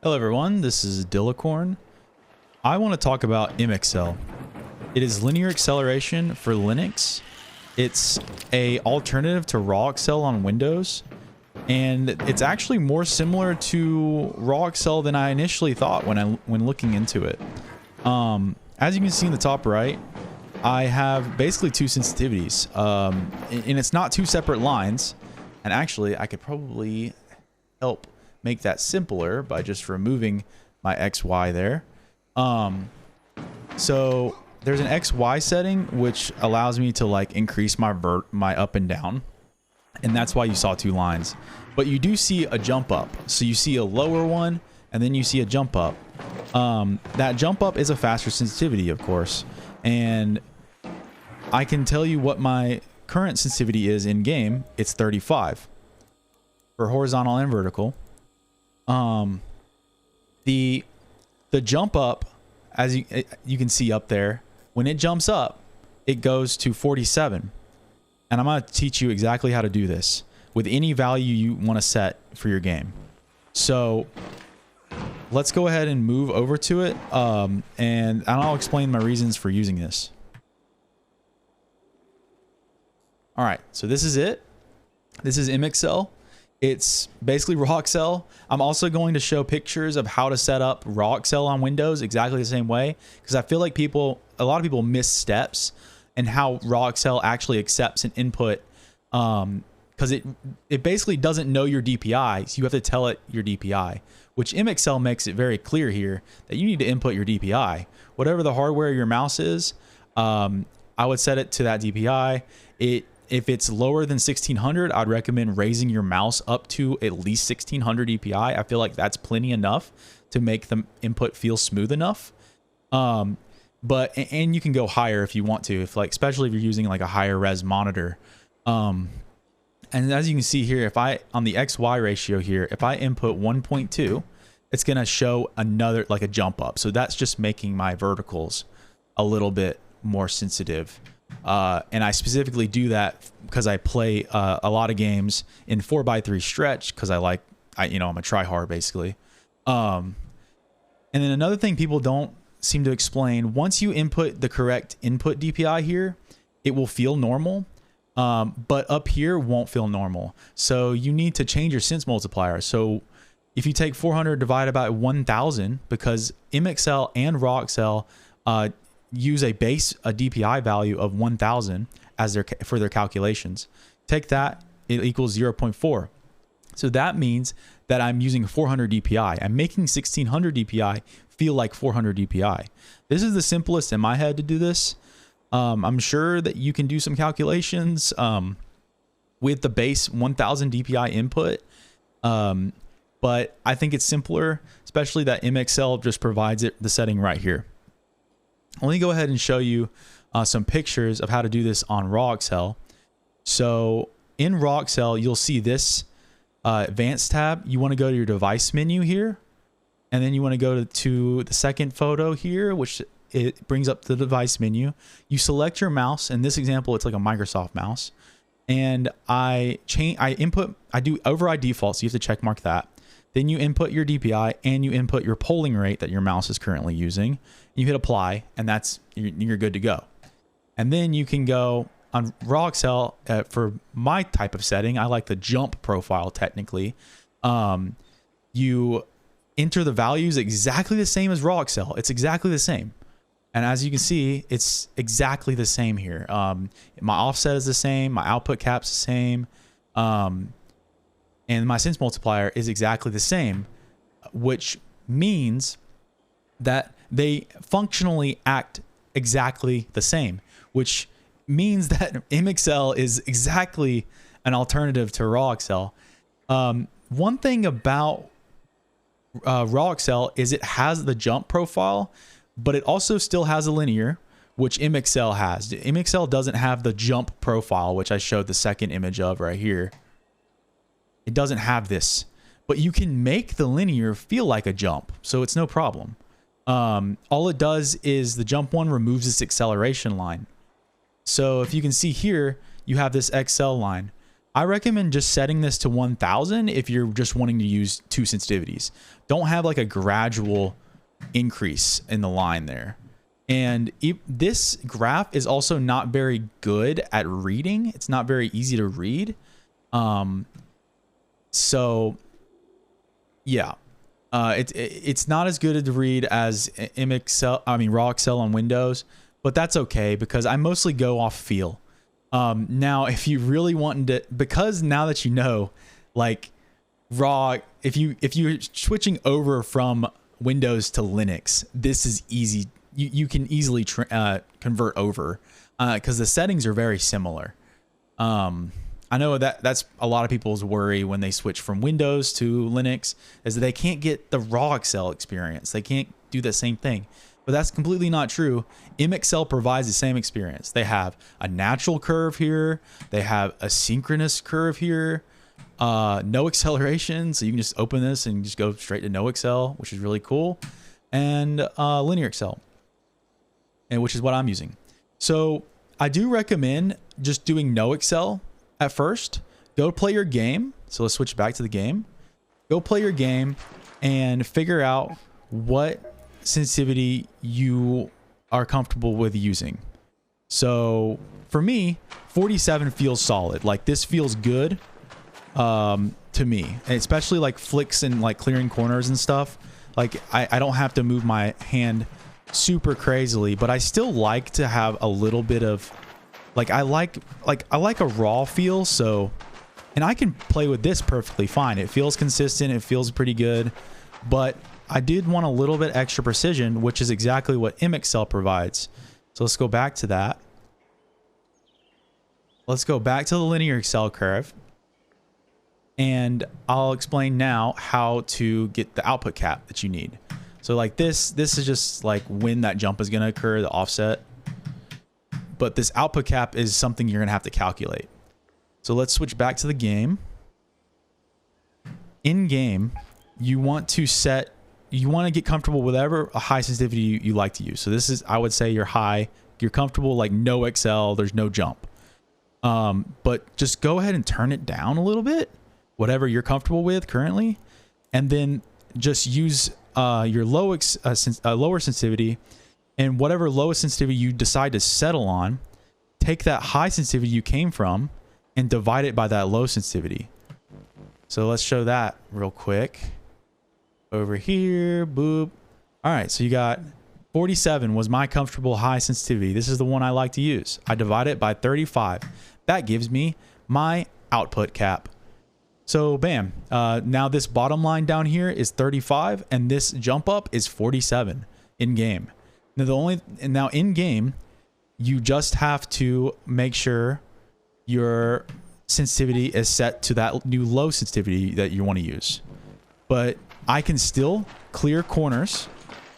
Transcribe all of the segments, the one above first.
Hello everyone, this is Dillicorn. I want to talk about MXL. It is linear acceleration for Linux. It's a alternative to Raw Accel on Windows, and it's actually more similar to Raw Accel than I initially thought when looking into it. As you can see in the top right, I have basically two sensitivities, and it's not two separate lines. And actually, I could probably help make that simpler by just removing my XY there. So there's an XY setting which allows me to like increase my up and down, and that's why you saw two lines. But you do see a jump up, so you see a lower one and then you see a jump up. That jump up is a faster sensitivity, of course, and I can tell you what my current sensitivity is in game. It's 35 for horizontal and vertical. The jump up, as you can see up there, when it jumps up, it goes to 47. And I'm going to teach you exactly how to do this with any value you want to set for your game. So let's go ahead and move over to it. And I'll explain my reasons for using this. All right, so this is it. This is MXL. It's basically Raw Accel. I'm also going to show pictures of how to set up Raw Accel on Windows exactly the same way, because I feel like a lot of people miss steps in how Raw Accel actually accepts an input, because it basically doesn't know your DPI, so you have to tell it your DPI, which MXL makes it very clear here that you need to input your DPI. Whatever the hardware of your mouse is, I would set it to that DPI. If it's lower than 1600, I'd recommend raising your mouse up to at least 1600 DPI. I feel like that's plenty enough to make the input feel smooth enough. And you can go higher if you want to, especially if you're using like a higher res monitor. And as you can see here, if on the XY ratio here, if I input 1.2, it's going to show another, like a jump up. So that's just making my verticals a little bit more sensitive. And I specifically do that because I play a lot of games in 4x3 stretch, because I'm a tryhard basically. And then another thing people don't seem to explain, once you input the correct input DPI here, it will feel normal, but up here won't feel normal. So you need to change your sense multiplier. So if you take 400 divided by 1000, because MXL and Raw Accel use a DPI value of 1000 as for their calculations. Take that, it equals 0.4. So that means that I'm using 400 DPI. I'm making 1600 DPI feel like 400 DPI. This is the simplest in my head to do this. I'm sure that you can do some calculations with the base 1000 DPI input. But I think it's simpler, especially that MXL just provides the setting right here. Let me go ahead and show you some pictures of how to do this on Raw Accel. So in Raw Accel, you'll see this advanced tab. You want to go to your device menu here, and then you want to go to the second photo here, which it brings up the device menu. You select your mouse. In this example, it's like a Microsoft mouse. And I do override default, so you have to check mark that. Then you input your DPI and you input your polling rate that your mouse is currently using. You hit apply, and you're good to go. And then you can go on Raw Accel. For my type of setting, I like the jump profile technically. You enter the values exactly the same as Raw Accel. It's exactly the same. And as you can see, it's exactly the same here. My offset is the same. My output cap's the same. And my sense multiplier is exactly the same, which means that they functionally act exactly the same, which means that MXL is exactly an alternative to Raw Accel. One thing about Raw Accel is it has the jump profile, but it also still has a linear, which MXL has. MXL doesn't have the jump profile, which I showed the second image of right here. It doesn't have this, but you can make the linear feel like a jump, so it's no problem. All it does is the jump one removes this acceleration line. So if you can see here, you have this XL line. I recommend just setting this to 1000 if you're just wanting to use 2 sensitivities. Don't have like a gradual increase in the line there. And this graph is also not very good at reading. It's not very easy to read. So yeah, it's not as good to read as MXL, Raw Accel on Windows, but that's okay because I mostly go off feel. Now, if you really want to, because now that you know, like raw, if you're switching over from Windows to Linux, this is easy. You can easily convert over because the settings are very similar. I know that's a lot of people's worry when they switch from Windows to Linux is that they can't get the Raw Accel experience. They can't do the same thing. But that's completely not true. MXL provides the same experience. They have a natural curve here. They have a synchronous curve here. No acceleration. So you can just open this and just go straight to no accel, which is really cool. And linear accel, and which is what I'm using. So I do recommend just doing no accel at first. Go play your game. So let's switch back to the game. Go play your game and figure out what sensitivity you are comfortable with using. So for me, 47 feels solid. Like this feels good to me, and especially like flicks and like clearing corners and stuff. Like I don't have to move my hand super crazily, but I still like to have a little bit of like I like a raw feel. So, and I can play with this perfectly fine. It feels consistent. It feels pretty good, but I did want a little bit extra precision, which is exactly what MXL provides. So let's go back to that. Let's go back to the linear accel curve. And I'll explain now how to get the output cap that you need. So like this is just like when that jump is going to occur, the offset. But this output cap is something you're going to have to calculate. So let's switch back to the game. In game, you want to get comfortable with whatever a high sensitivity you like to use. So this is, I would say you're comfortable, like no accel, there's no jump. But just go ahead and turn it down a little bit, whatever you're comfortable with currently. And then just use your lower sensitivity, and whatever lowest sensitivity you decide to settle on, take that high sensitivity you came from and divide it by that low sensitivity. So let's show that real quick. Over here, boop. All right, so you got 47 was my comfortable high sensitivity. This is the one I like to use. I divide it by 35. That gives me my output cap. So bam, now this bottom line down here is 35, and this jump up is 47 in game. Now in game, you just have to make sure your sensitivity is set to that new low sensitivity that you want to use. But I can still clear corners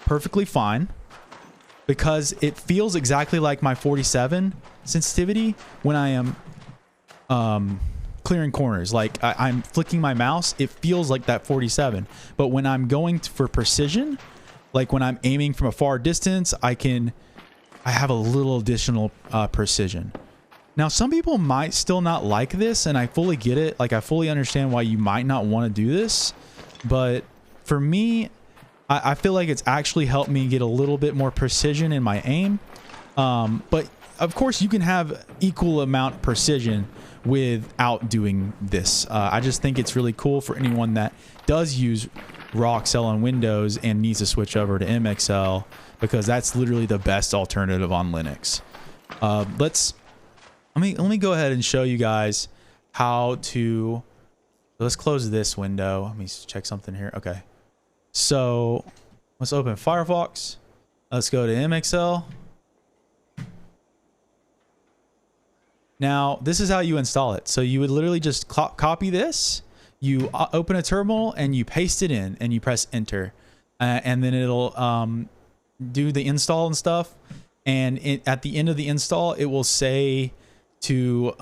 perfectly fine because it feels exactly like my 47 sensitivity when I am clearing corners. Like I'm flicking my mouse, it feels like that 47. But when I'm going for precision, like when I'm aiming from a far distance, I have a little additional precision. Now, some people might still not like this, and I fully get it. Like I fully understand why you might not want to do this. But for me, I feel like it's actually helped me get a little bit more precision in my aim. But of course, you can have equal amount precision without doing this. I just think it's really cool for anyone that does use Raw Accel on Windows and needs to switch over to MXL, because that's literally the best alternative on Linux. Let me go ahead and show you guys how to. Let's close this window. Let me check something here. Okay. So let's open Firefox. Let's go to MXL. Now, this is how you install it. So you would literally just copy this. You open a terminal and you paste it in and you press enter. And then it'll do the install and stuff. And at the end of the install, it will say to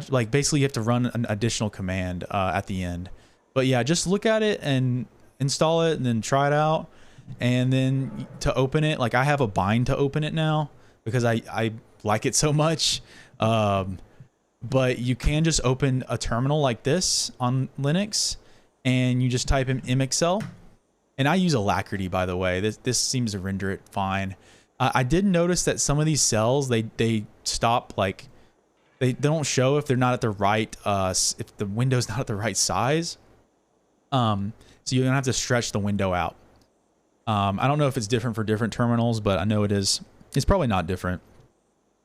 like basically you have to run an additional command at the end. But yeah, just look at it and install it and then try it out. And then to open it, like I have a bind to open it now because I like it so much. but you can just open a terminal like this on Linux, and you just type in MXL. And I use Alacrity, by the way. This seems to render it fine. I did notice that some of these cells, they stop, like, they don't show if they're not at the right, if the window's not at the right size. So you're gonna have to stretch the window out. I don't know if it's different for different terminals, but I know it is. It's probably not different.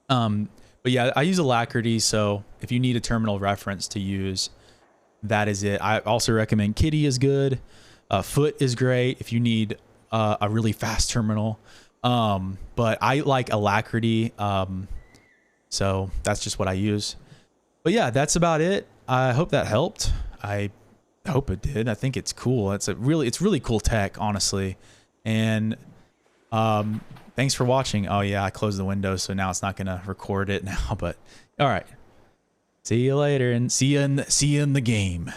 But yeah, I use Alacrity, so if you need a terminal reference to use, that is it. I also recommend Kitty is good. Foot is great if you need a really fast terminal. But I like Alacrity, so that's just what I use. But yeah, that's about it. I hope that helped. I hope it did. I think it's cool. It's really cool tech, honestly. And thanks for watching. Oh yeah, I closed the window, so now it's not gonna record it now. But all right, see you later, and see you in the game.